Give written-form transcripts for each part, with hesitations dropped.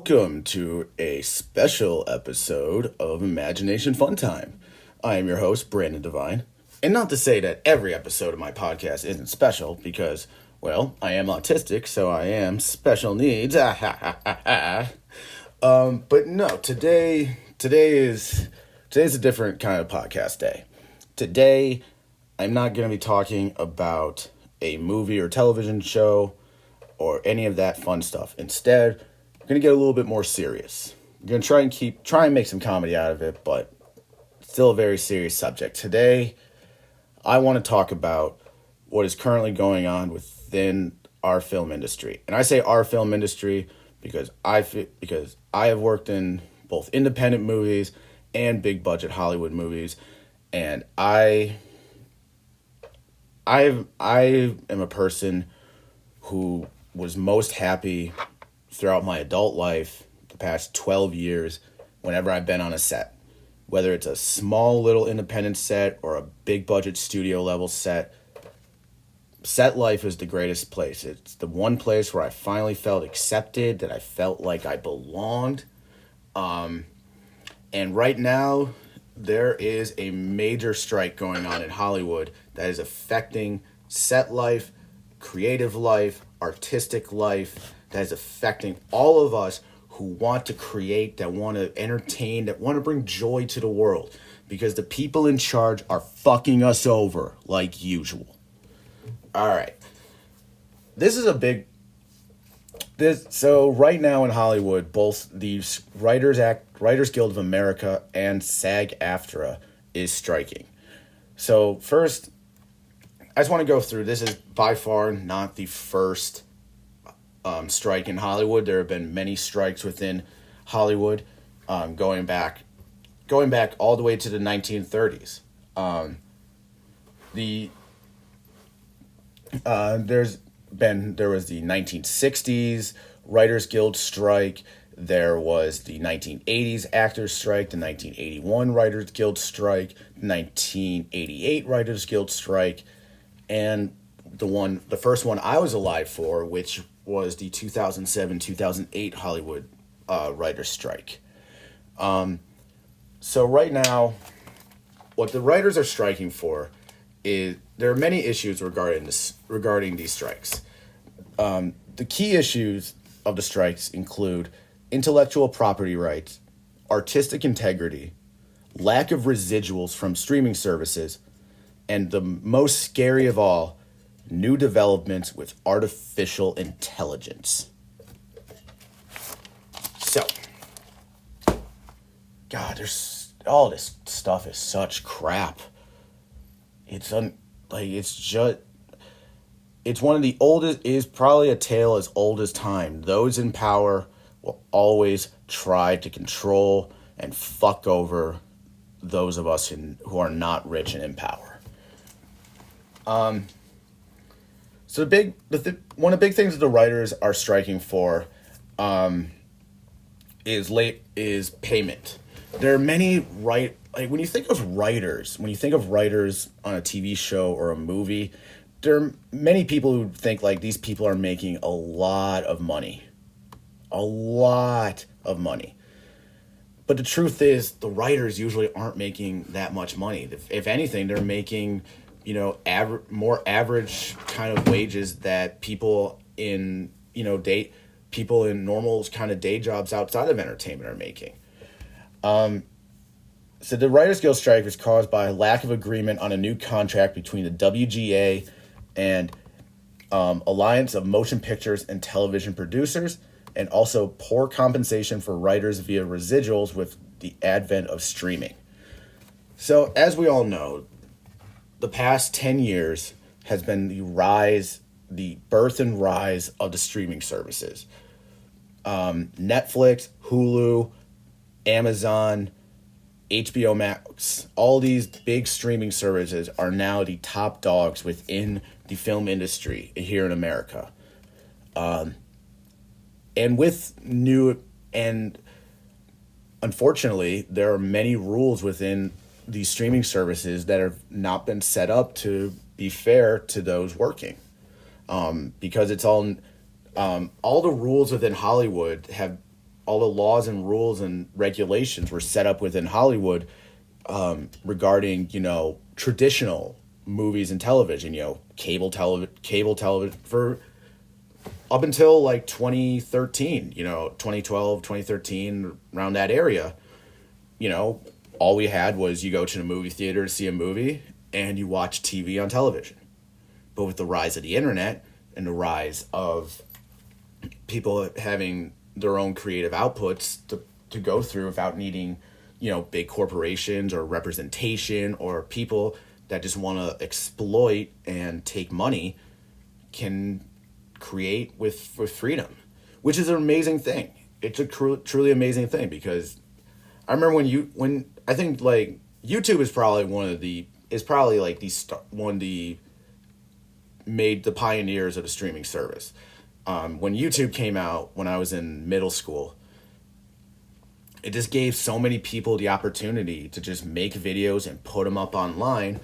Welcome to a special episode of Imagination Fun Time. I am your host, Brandon Devine. And not to say that every episode of my podcast isn't special, because, well, I am autistic, so I am special needs. But no, today's a different kind of podcast day. Today, I'm not going to be talking about a movie or television show or any of that fun stuff. Instead, we're going to get a little bit more serious. We're going to try and make some comedy out of it, but still a very serious subject. Today, I want to talk about what is currently going on within our film industry. And I say our film industry because I have worked in both independent movies and big budget Hollywood movies, and I am a person who was most happy throughout my adult life, the past 12 years, whenever I've been on a set. Whether it's a small little independent set or a big budget studio level set, set life is the greatest place. It's the one place where I finally felt accepted, that I felt like I belonged. And right now, there is a major strike going on in Hollywood that is affecting set life, creative life, artistic life, that is affecting all of us who want to create, that want to entertain, that want to bring joy to the world, because the people in charge are fucking us over like usual. All right. So right now in Hollywood, both the Writers Guild of America and SAG-AFTRA is striking. So first, I just want to go through, this is by far not the first strike in Hollywood. There have been many strikes within Hollywood, going back all the way to the 1930s. There was the 1960s Writers Guild strike. There was the 1980s Actors Strike, the 1981 Writers Guild strike, the 1988 Writers Guild strike, and the first one I was alive for, which was the 2007-2008 Hollywood writers strike. So right now, what the writers are striking for is, there are many issues regarding these strikes. The key issues of the strikes include intellectual property rights, artistic integrity, lack of residuals from streaming services, and the most scary of all, new developments with artificial intelligence. So, God, all this stuff is such crap. It's one of the oldest, is probably a tale as old as time. Those in power will always try to control and fuck over those of us who are not rich and in power. So one of the big things that the writers are striking for is payment. There are many when you think of writers on a TV show or a movie, there are many people who think like these people are making a lot of money. But the truth is, the writers usually aren't making that much money. If anything, they're making, more average kind of wages that people in normal kind of day jobs outside of entertainment are making. So the Writers Guild strike was caused by a lack of agreement on a new contract between the WGA and Alliance of Motion Pictures and Television Producers, and also poor compensation for writers via residuals with the advent of streaming. So, as we all know, the past 10 years has been the birth and rise of the streaming services. Netflix, Hulu, Amazon, HBO Max, all these big streaming services are now the top dogs within the film industry here in America. And unfortunately, there are many rules within these streaming services that have not been set up to be fair to those working. Because it's all the rules within Hollywood have all the laws and rules and regulations were set up within Hollywood regarding, traditional movies and television, cable television for up until like 2013, 2012, 2013, around that area. All we had was you go to the movie theater to see a movie and you watch TV on television. But with the rise of the internet and the rise of people having their own creative outputs to go through without needing, big corporations or representation or people that just want to exploit and take money, can create with freedom, which is an amazing thing. It's a truly amazing thing, because I remember when I think like YouTube is probably made the pioneers of the streaming service. When YouTube came out when I was in middle school, it just gave so many people the opportunity to just make videos and put them up online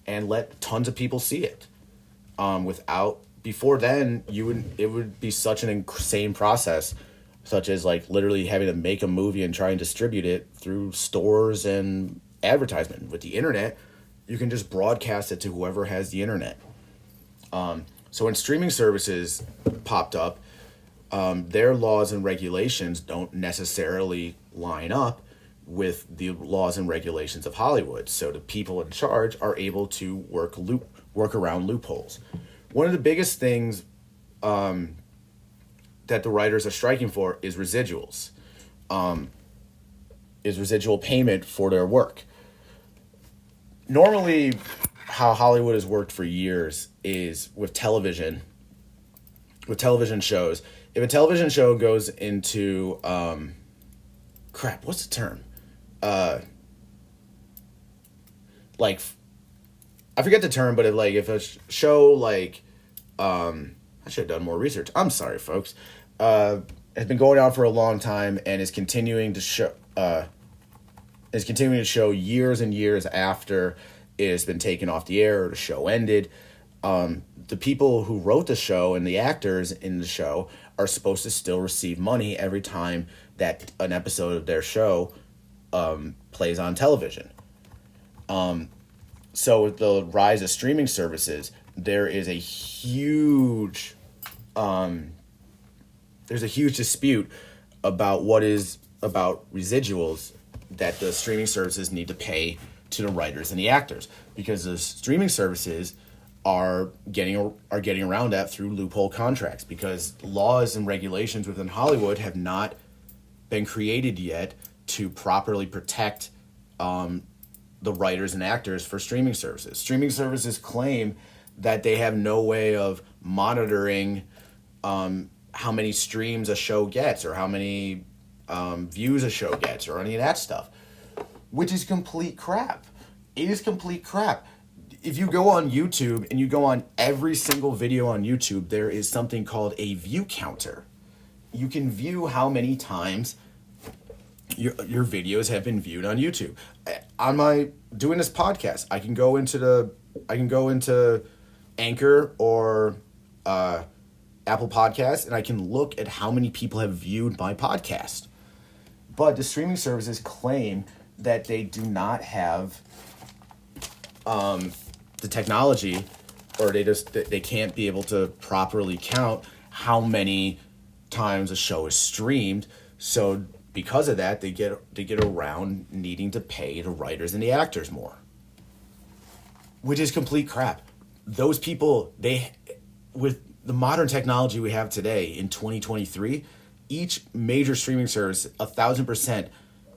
and let tons of people see it. Before then, it would be such an insane process, such as like literally having to make a movie and try and distribute it through stores and advertisement. With the internet, you can just broadcast it to whoever has the internet. So when streaming services popped up, their laws and regulations don't necessarily line up with the laws and regulations of Hollywood. So the people in charge are able to work around loopholes. One of the biggest things that the writers are striking for is residuals, is residual payment for their work. Normally, how Hollywood has worked for years is with television shows. If a television show goes into, what's the term? I forget the term, but if a show I should have done more research. I'm sorry, folks. Has been going on for a long time and is continuing to show years and years after it has been taken off the air or the show ended. The people who wrote the show and the actors in the show are supposed to still receive money every time that an episode of their show plays on television. So with the rise of streaming services, there is a huge dispute about residuals that the streaming services need to pay to the writers and the actors, because the streaming services are getting around that through loophole contracts, because laws and regulations within Hollywood have not been created yet to properly protect the writers and actors for streaming services. Streaming services claim that they have no way of monitoring how many streams a show gets or how many views a show gets or any of that stuff, which is complete crap. It is complete crap. If you go on YouTube and you go on every single video on YouTube, there is something called a view counter. You can view how many times your videos have been viewed on YouTube. On doing this podcast, I can go into Anchor or Apple Podcasts, and I can look at how many people have viewed my podcast. But the streaming services claim that they do not have the technology, or they can't be able to properly count how many times a show is streamed. So because of that, they get around needing to pay the writers and the actors more, which is complete crap. Those people, with the modern technology we have today in 2023, each major streaming service 1,000%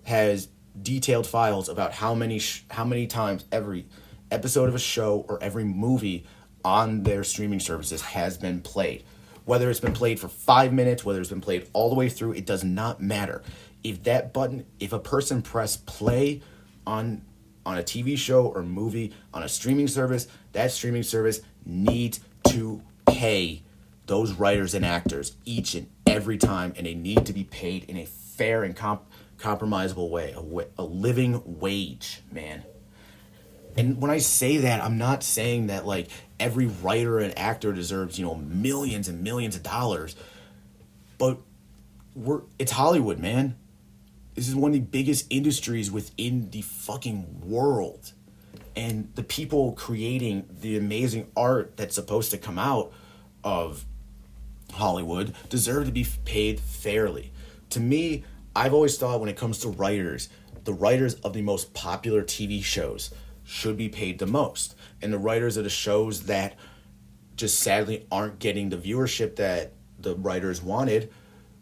has detailed files about how many times every episode of a show or every movie on their streaming services has been played. Whether it's been played for 5 minutes, whether it's been played all the way through, it does not matter. If a person pressed play on a TV show or movie on a streaming service, that streaming service needs to pay those writers and actors each and every time, and they need to be paid in a fair and compromisable way, a living wage, man. And when I say that, I'm not saying that every writer and actor deserves, millions and millions of dollars, but it's Hollywood, man. This is one of the biggest industries within the fucking world. And the people creating the amazing art that's supposed to come out of Hollywood deserve to be paid fairly. To me, I've always thought when it comes to writers, the writers of the most popular TV shows should be paid the most. And the writers of the shows that just sadly aren't getting the viewership that the writers wanted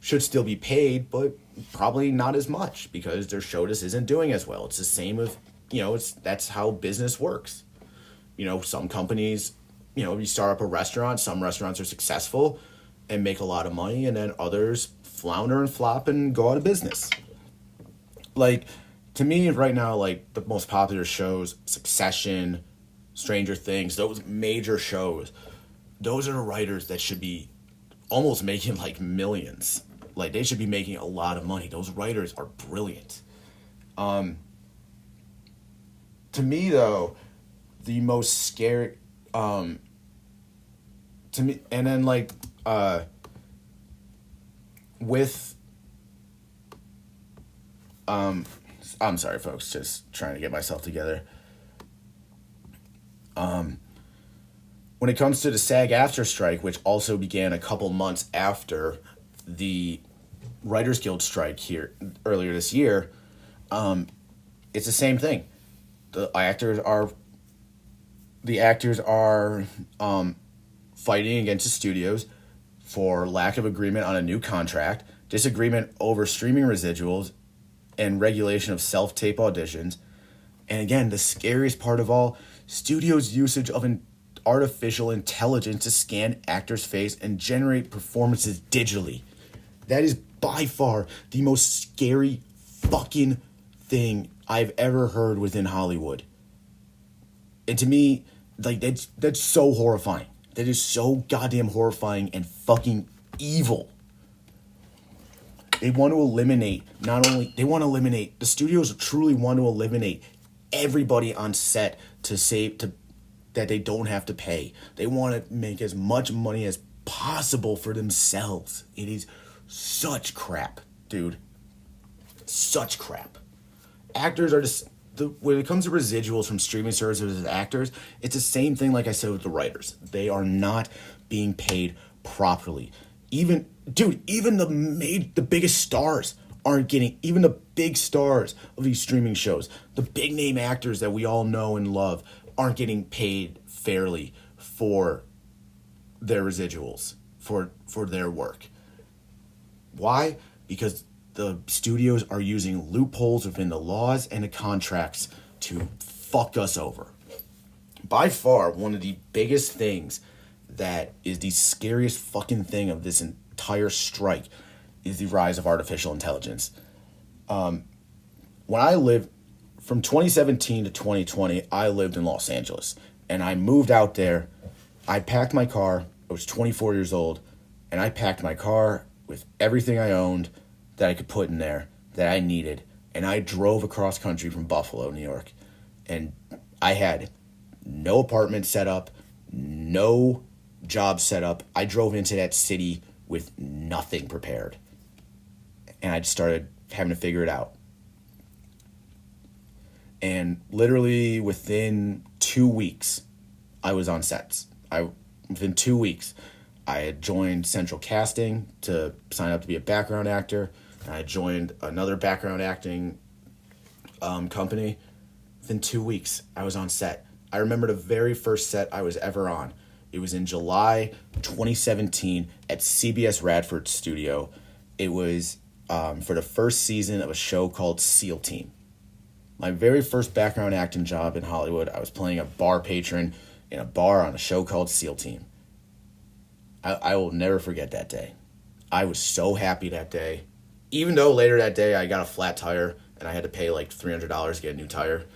should still be paid, but probably not as much because their show just isn't doing as well. It's the same with, that's how business works. Some companies, you start up a restaurant, some restaurants are successful and make a lot of money, and then others flounder and flop and go out of business. Like, to me right now, like, the most popular shows, Succession, Stranger Things, those major shows, those are the writers that should be almost making like millions. Like, they should be making a lot of money. Those writers are brilliant. To me, though, the most scary, to me, and then like, with, I'm sorry, folks, just trying to get myself together. When it comes to the SAG-AFTRA strike, which also began a couple months after the Writers Guild strike here earlier this year, it's the same thing. The actors are fighting against the studios for lack of agreement on a new contract, disagreement over streaming residuals, and regulation of self-tape auditions. And again, the scariest part of all, studios' usage of artificial intelligence to scan actors' face and generate performances digitally. That is by far the most scary fucking thing I've ever heard within Hollywood. And to me, like, that's so horrifying. That is so goddamn horrifying and fucking evil. They want to eliminate, the studios truly want to eliminate everybody on set that they don't have to pay. They want to make as much money as possible for themselves. It is such crap, dude. Such crap. Actors are just, when it comes to residuals from streaming services as actors, it's the same thing like I said with the writers. They are not being paid properly. Even the biggest stars aren't getting, even the big stars of these streaming shows, the big name actors that we all know and love aren't getting paid fairly for their residuals, for their work. Why? Because the studios are using loopholes within the laws and the contracts to fuck us over. By far, one of the biggest things that is the scariest fucking thing of this entire strike is the rise of artificial intelligence. When I lived, from 2017 to 2020, I lived in Los Angeles. And I moved out there. I packed my car. I was 24 years old. And I packed my car with everything I owned that I could put in there that I needed. And I drove across country from Buffalo, New York. And I had no apartment set up, no job set up. I drove into that city with nothing prepared. And I just started having to figure it out. And literally within 2 weeks, I was on sets. Within 2 weeks, I had joined Central Casting to sign up to be a background actor. And I joined another background acting company. Within 2 weeks, I was on set. I remember the very first set I was ever on. It was in July 2017 at CBS Radford Studio. It was for the first season of a show called SEAL Team. My very first background acting job in Hollywood, I was playing a bar patron in a bar on a show called SEAL Team. I will never forget that day. I was so happy that day. Even though later that day I got a flat tire and I had to pay like $300 to get a new tire.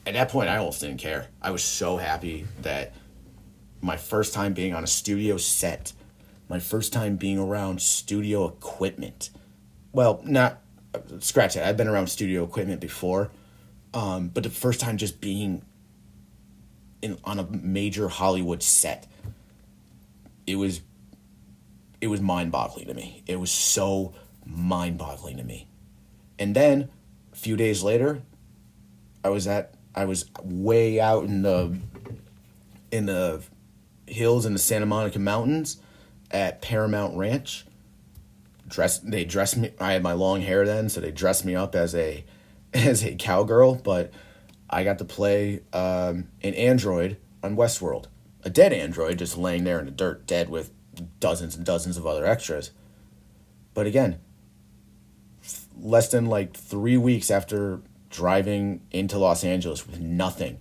At that point, I almost didn't care. I was so happy that my first time being on a studio set, my first time being around studio equipment. Well, not, scratch that. I've been around studio equipment before, but the first time just being on a major Hollywood set, it was it was mind-boggling to me. It was so mind-boggling to me. And then a few days later, I was way out in the hills in the Santa Monica Mountains at Paramount Ranch. They dressed me. I had my long hair then, so they dressed me up as a cowgirl. But I got to play an android on Westworld, a dead android just laying there in the dirt, dead with dozens and dozens of other extras. But again, less than like 3 weeks after driving into Los Angeles with nothing,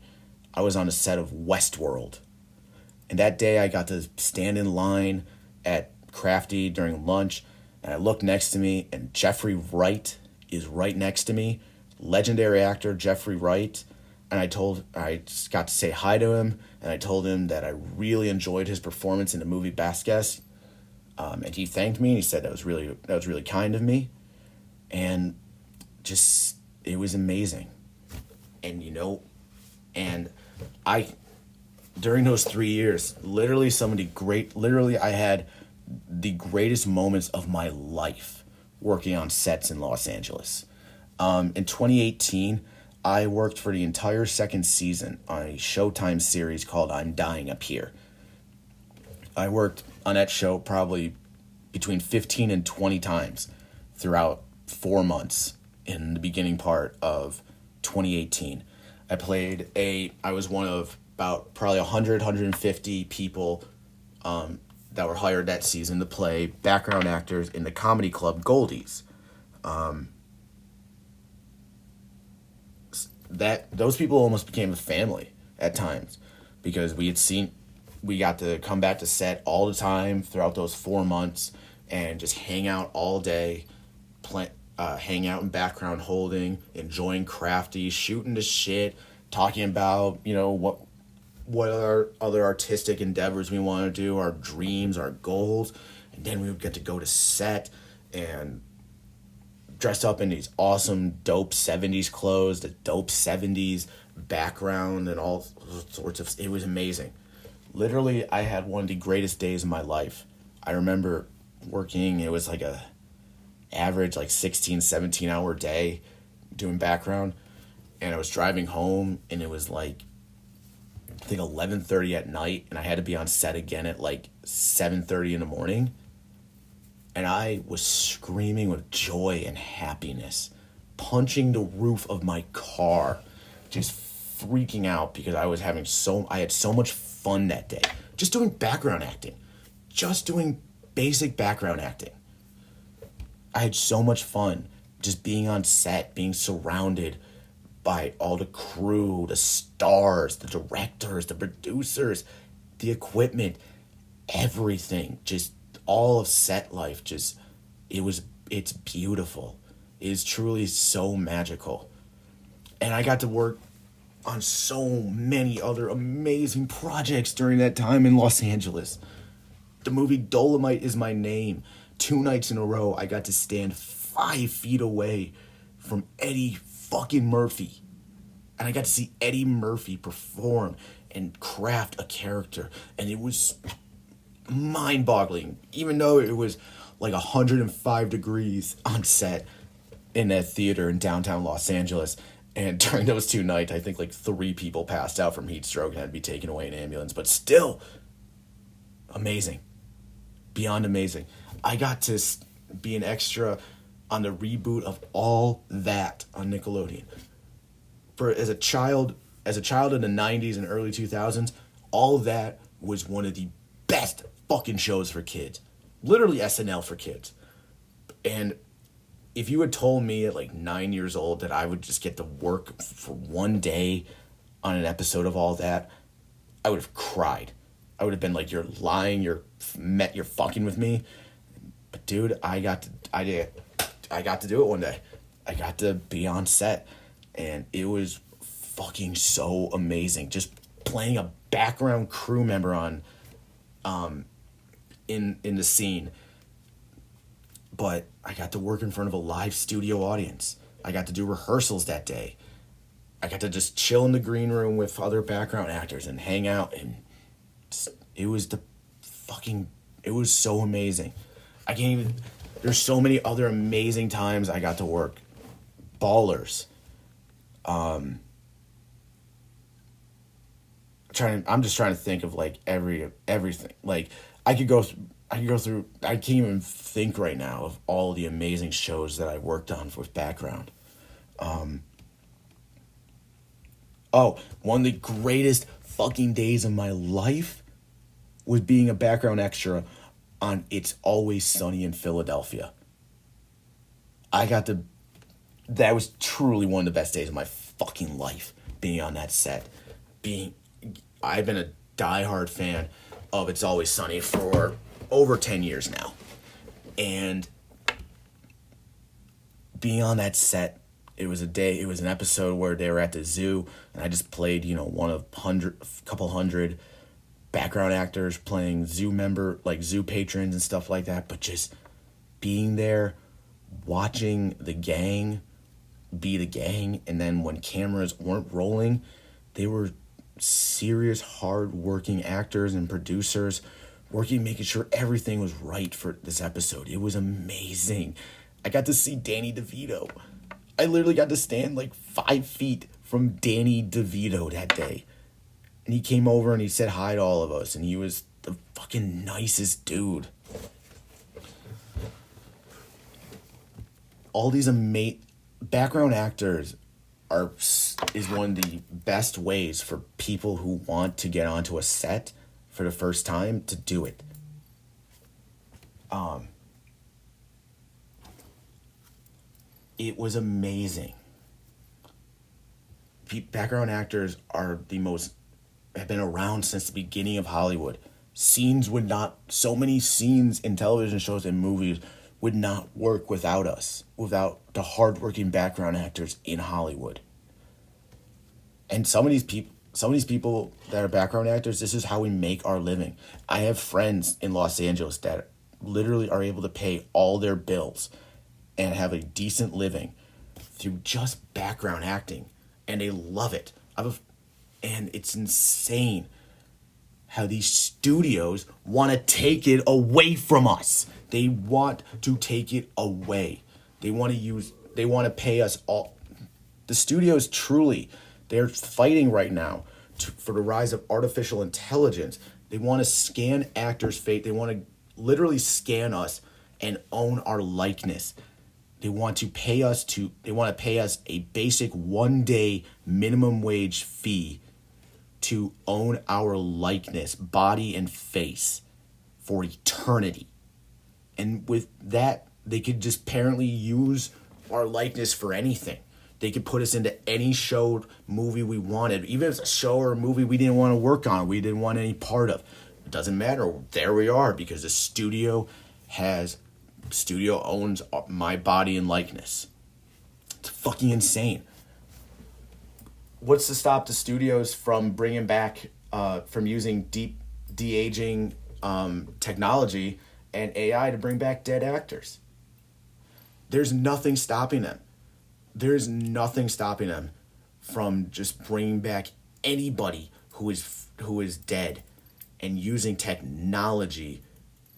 I was on a set of Westworld. And that day I got to stand in line at Crafty during lunch, and I looked next to me, and Jeffrey Wright is right next to me, legendary actor Jeffrey Wright. And I just got to say hi to him, and I told him that I really enjoyed his performance in the movie Basquez. And he thanked me, and he said that was really kind of me. And just, it was amazing. And during those 3 years, I had the greatest moments of my life working on sets in Los Angeles. In 2018, I worked for the entire second season on a Showtime series called I'm Dying Up Here. I worked on that show probably between 15 and 20 times throughout 4 months in the beginning part of 2018. I was one of about probably 150 people that were hired that season to play background actors in the comedy club Goldie's. Those people almost became a family at times, because we got to come back to set all the time throughout those 4 months and just hang out all day, hang out in background holding, enjoying Crafty, shooting the shit, talking about, what are other artistic endeavors we want to do, our dreams, our goals. And then we would get to go to set and dressed up in these awesome, dope 70s clothes, the dope 70s background, and all sorts of... It was amazing. Literally, I had one of the greatest days of my life. I remember working, it was like a average, 16, 17-hour day doing background. And I was driving home, and it was I think 11:30 at night, and I had to be on set again at 7:30 in the morning. And I was screaming with joy and happiness, punching the roof of my car, just freaking out because I had so much fun that day. Just doing background acting. Just doing basic background acting. I had so much fun just being on set, being surrounded by all the crew, the stars, the directors, the producers, the equipment, everything. Just all of set life, it's beautiful. It is truly so magical. And I got to work on so many other amazing projects during that time in Los Angeles. The movie Dolomite Is My Name. 2 nights in a row, I got to stand 5 feet away from Eddie fucking Murphy. And I got to see Eddie Murphy perform and craft a character. And it was mind-boggling, even though it was 105 degrees on set in that theater in downtown Los Angeles. And during those 2 nights, I think 3 people passed out from heat stroke and had to be taken away in an ambulance. But still, amazing. Beyond amazing. I got to be an extra on the reboot of All That on Nickelodeon. As a child in the 90s and early 2000s, All That was one of the best fucking shows for kids. Literally SNL for kids. And if you had told me at 9 years old that I would just get to work for 1 day on an episode of All That, I would have cried. I would have been you're lying, you're fucking with me. But dude, I got to do it one day. I got to be on set, and it was fucking so amazing. Just playing a background crew member on in the scene. But I got to work in front of a live studio audience. I got to do rehearsals that day. I got to just chill in the green room with other background actors and hang out, and it was the fucking It was so amazing. I can't even. There's so many other amazing times I got to work. Ballers. I'm just trying to think of like everything. Like I could go through. I can't even think right now of all the amazing shows that I worked on with background. One of the greatest fucking days of my life was being a background extra on It's Always Sunny in Philadelphia. That was truly one of the best days of my fucking life, being on that set. I've been a diehard fan of It's Always Sunny for over 10 years now. And being on that set, it was an episode where they were at the zoo, and I just played, one of a couple hundred background actors playing zoo patrons and stuff like that, but just being there, watching the gang be the gang, and then when cameras weren't rolling, they were serious, hard-working actors and producers making sure everything was right for this episode. It was amazing. I got to see Danny DeVito. I literally got to stand like 5 feet from Danny DeVito that day. And he came over and he said hi to all of us, and he was the fucking nicest dude. All these background actors is one of the best ways for people who want to get onto a set for the first time to do it. It was amazing. Background actors have been around since the beginning of Hollywood. So many scenes in television shows and movies would not work without us, without the hardworking background actors in Hollywood. And some of these people that are background actors, this is how we make our living. I have friends in Los Angeles that literally are able to pay all their bills and have a decent living through just background acting, and they love it. And it's insane how these studios want to take it away from us. They want to take it away. They want to pay us all. The studios they're fighting right now for the rise of artificial intelligence. They want to scan actors' fate. They want to literally scan us and own our likeness. They want to pay us a basic 1-day minimum wage fee to own our likeness, body and face, for eternity. And with that, they could just apparently use our likeness for anything. They could put us into any show, movie we wanted, even if it's a show or a movie we didn't want to work on, we didn't want any part of. It doesn't matter. There we are, because the studio owns my body and likeness. It's fucking insane. What's to stop the studios from bringing back, from using deep de-aging technology and AI to bring back dead actors? There's nothing stopping them. There's nothing stopping them from just bringing back anybody who is dead and using technology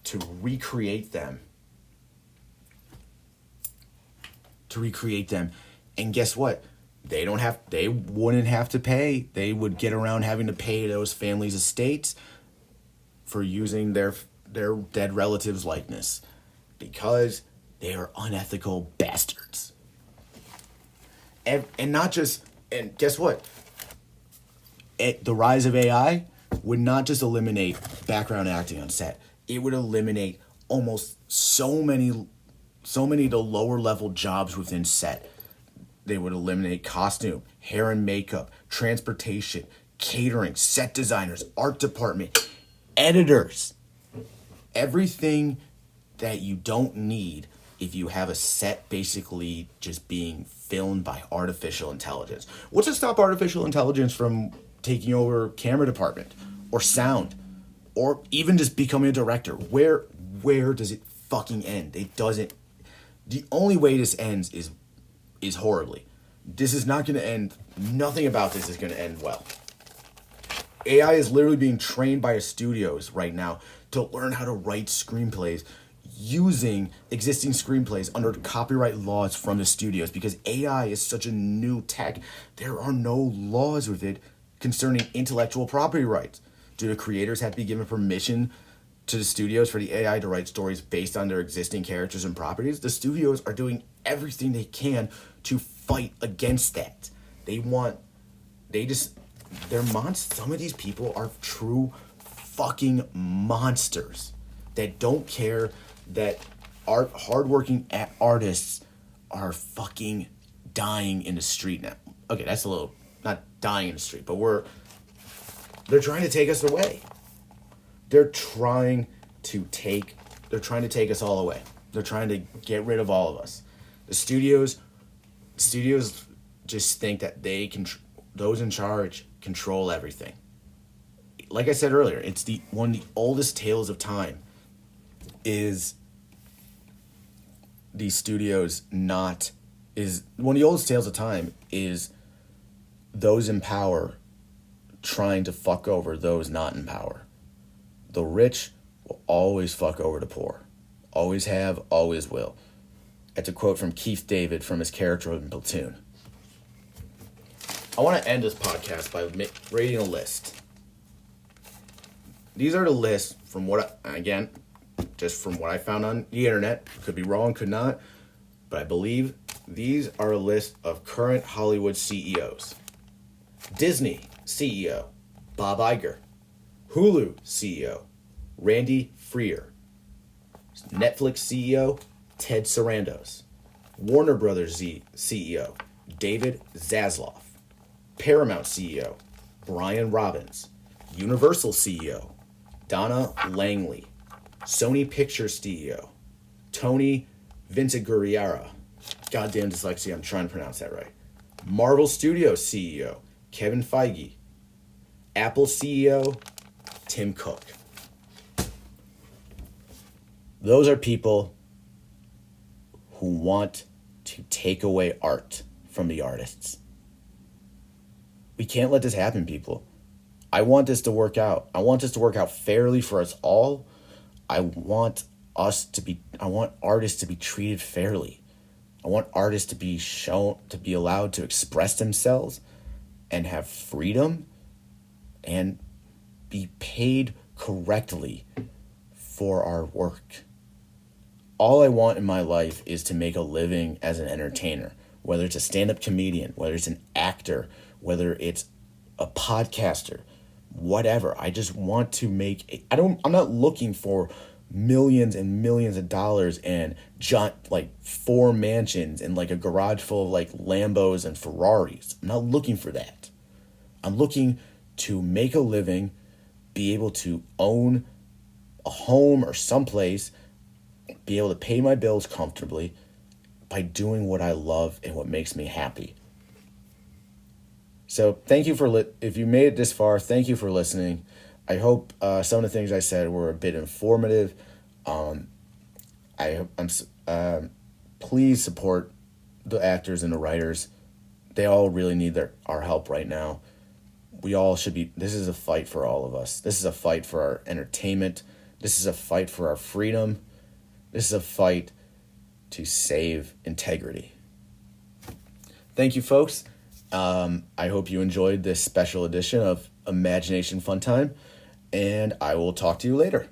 to recreate them. And guess what? They wouldn't have to pay. They would get around having to pay those families' estates for using their dead relatives' likeness, because they are unethical bastards. And guess what? The rise of AI would not just eliminate background acting on set. It would eliminate almost so many of the lower level jobs within set. They would eliminate costume, hair and makeup, transportation, catering, set designers, art department, editors. Everything that you don't need if you have a set basically just being filmed by artificial intelligence. What's to stop artificial intelligence from taking over camera department or sound or even just becoming a director? Where does it fucking end? It doesn't. The only way this ends is horribly. This is not going to end. Nothing about this is going to end well. AI is literally being trained by studios right now to learn how to write screenplays using existing screenplays under copyright laws from the studios, because AI is such a new tech. There are no laws with it concerning intellectual property rights. Do the creators have to be given permission to the studios for the AI to write stories based on their existing characters and properties? The studios are doing everything they can to fight against that. They're monsters. Some of these people are true fucking monsters that don't care that hardworking artists are fucking dying in the street now. Okay, that's a little, not dying in the street, but they're trying to take us away. They're trying to take us all away. They're trying to get rid of all of us. The studios just think that those in charge control everything. Like I said earlier, it's one of the oldest tales of time is these studios one of the oldest tales of time is those in power trying to fuck over those not in power. The rich will always fuck over the poor. Always have, always will. That's a quote from Keith David from his character in Platoon. I want to end this podcast by rating a list. These are the lists from just from what I found on the internet. Could be wrong, could not. But I believe these are a list of current Hollywood CEOs. Disney CEO, Bob Iger. Hulu CEO, Randy Freer. Netflix CEO, Ted Sarandos. Warner Brothers CEO, David Zaslav. Paramount CEO, Brian Robbins. Universal CEO, Donna Langley. Sony Pictures CEO, Tony Vinciguerra. Goddamn dyslexia, I'm trying to pronounce that right. Marvel Studios CEO, Kevin Feige. Apple CEO, Tim Cook. Those are people who want to take away art from the artists. We can't let this happen, people. I want this to work out. I want this to work out fairly for us all. I want artists to be treated fairly. I want artists to be allowed to express themselves and have freedom and be paid correctly for our work. All I want in my life is to make a living as an entertainer, whether it's a stand-up comedian, whether it's an actor, whether it's a podcaster, whatever. I just want to I'm not looking for millions and millions of dollars and 4 mansions and a garage full of Lambos and Ferraris. I'm not looking for that. I'm looking to make a living, be able to own a home or someplace, be able to pay my bills comfortably by doing what I love and what makes me happy. So thank you if you made it this far, thank you for listening. I hope some of the things I said were a bit informative. Please support the actors and the writers. They all really need our help right now. This is a fight for all of us. This is a fight for our entertainment. This is a fight for our freedom. This is a fight to save integrity. Thank you, folks. I hope you enjoyed this special edition of Imagination Fun Time, and I will talk to you later.